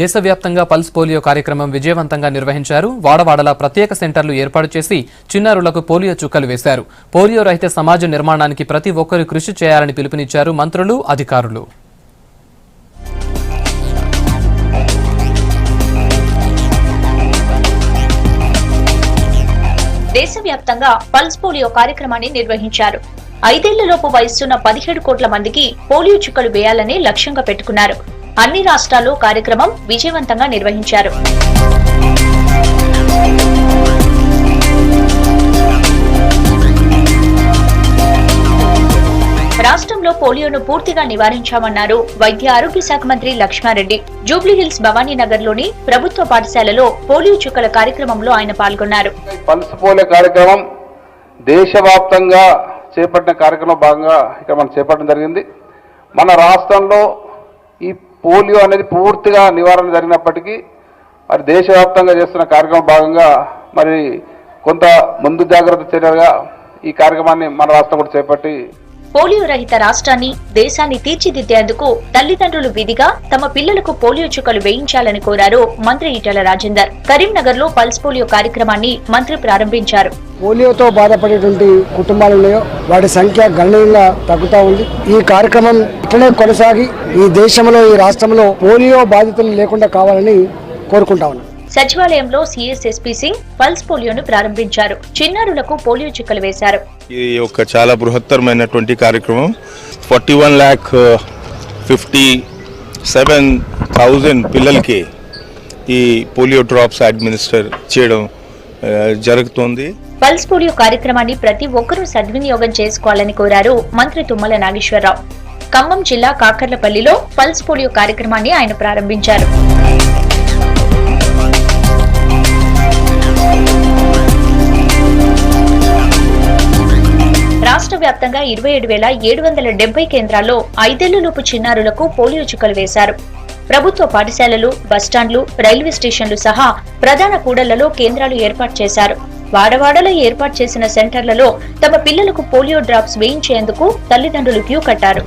దేశవ్యాప్తంగా pulse polio కార్యక్రమం విజయవంతంగా నిర్వహించారు. వాడవాడలా ప్రత్యేక సెంటర్లు ఏర్పాటు చేసి చిన్నారులకు పోలియో చుక్కలు వేశారు. పోలియో రహిత సమాజ నిర్మాణానికి ప్రతి ఒక్కరూ కృషి చేయాలని పిలుపునిచ్చారు మంత్రులు, అధికారులు. దేశవ్యాప్తంగా పల్స్ పోలియో కార్యక్రమాన్ని నిర్వహించారు. 5 ఏళ్లలోపు వయసున్న 17 కోట్ల మందికి పోలియో చుక్కలు వేయాలని లక్ష్యంగా పెట్టుకున్నారు. అన్ని రాష్ట్రాల్లో కార్యక్రమం విజయవంతంగా నిర్వహించారు. రాష్ట్రంలో పోలియోను పూర్తిగా నివారించామన్నారు వైద్య ఆరోగ్య శాఖ మంత్రి లక్ష్మారెడ్డి. జూబ్లీహిల్స్ భవానీనగర్ లోని ప్రభుత్వ పాఠశాలలో పోలియో చుక్కల కార్యక్రమంలో ఆయన పాల్గొన్నారు. పల్స్ పోలియో కార్యక్రమం దేశవ్యాప్తంగా చేపట్టిన కార్యక్రమం భాగంగా ఇక్కడ మనం చేపట్టడం జరిగింది. మన రాష్ట్రంలో ఈ పోలియో అనేది పూర్తిగా నివారణ జరిగినప్పటికీ మరి దేశవ్యాప్తంగా చేస్తున్న కార్యక్రమం భాగంగా మరి కొంత ముందు జాగ్రత్త చర్యగా ఈ కార్యక్రమాన్ని మన రాష్ట్రం కూడా చేపట్టి పోలియో రహిత రాష్ట్రాన్ని, దేశాన్ని తీర్చిదిద్దేందుకు తల్లిదండ్రులు విధిగా తమ పిల్లలకు పోలియో చుక్కలు వేయించాలని కోరారు మంత్రి ఈటెల రాజేందర్. కరీంనగర్ లో పల్స్ పోలియో కార్యక్రమాన్ని మంత్రి ప్రారంభించారు. పోలియోతో బాధపడేటువంటి కుటుంబాలు ఉన్నాయో వాటి సంఖ్య గణనీయంగా తగ్గుతా ఉంది. ఈ కార్యక్రమం ఇట్లనే కొనసాగి ఈ దేశంలో, ఈ రాష్ట్రంలో పోలియో బాధితులు లేకుండా కావాలని కోరుకుంటా ఉన్నాం. సచివాలయంలో సీఎస్ ఎస్పీ సింగ్ పల్స్ పోలియోను ప్రారంభించారు. చిన్నారులకు పోలియో చుక్కలు వేశారు. ఇది ఒక చాలా బృహత్తరమైనటువంటి కార్యక్రమం. 41,57,000 పిల్లలకి ఈ పోలియో డ్రాప్స్ అడ్మినిస్టర్ చేయడం జరుగుతోంది. పల్స్ పోలియో కార్యక్రమాన్ని ప్రతి ఒక్కరూ సద్వినియోగం చేసుకోవాలని కోరారు మంత్రి తుమ్మల నాగేశ్వరరావు. ఖమ్మం జిల్లా కాకర్లపల్లిలో పల్స్ పోలియో కార్యక్రమాన్ని ఆయన ప్రారంభించారు. రాష్ట్ర వ్యాప్తంగా 27,770 కేంద్రాల్లో 5 ఏళ్లలోపు చిన్నారులకు పోలియో చుక్కలు వేశారు. ప్రభుత్వ పాఠశాలలు, బస్టాండ్లు, రైల్వే స్టేషన్లు సహా ప్రధాన కూడళ్లలో కేంద్రాలు ఏర్పాటు చేశారు. వాడవాడలో ఏర్పాటు చేసిన సెంటర్లలో తమ పిల్లలకు పోలియో డ్రాప్స్ వేయించేందుకు తల్లిదండ్రులు క్యూ కట్టారు.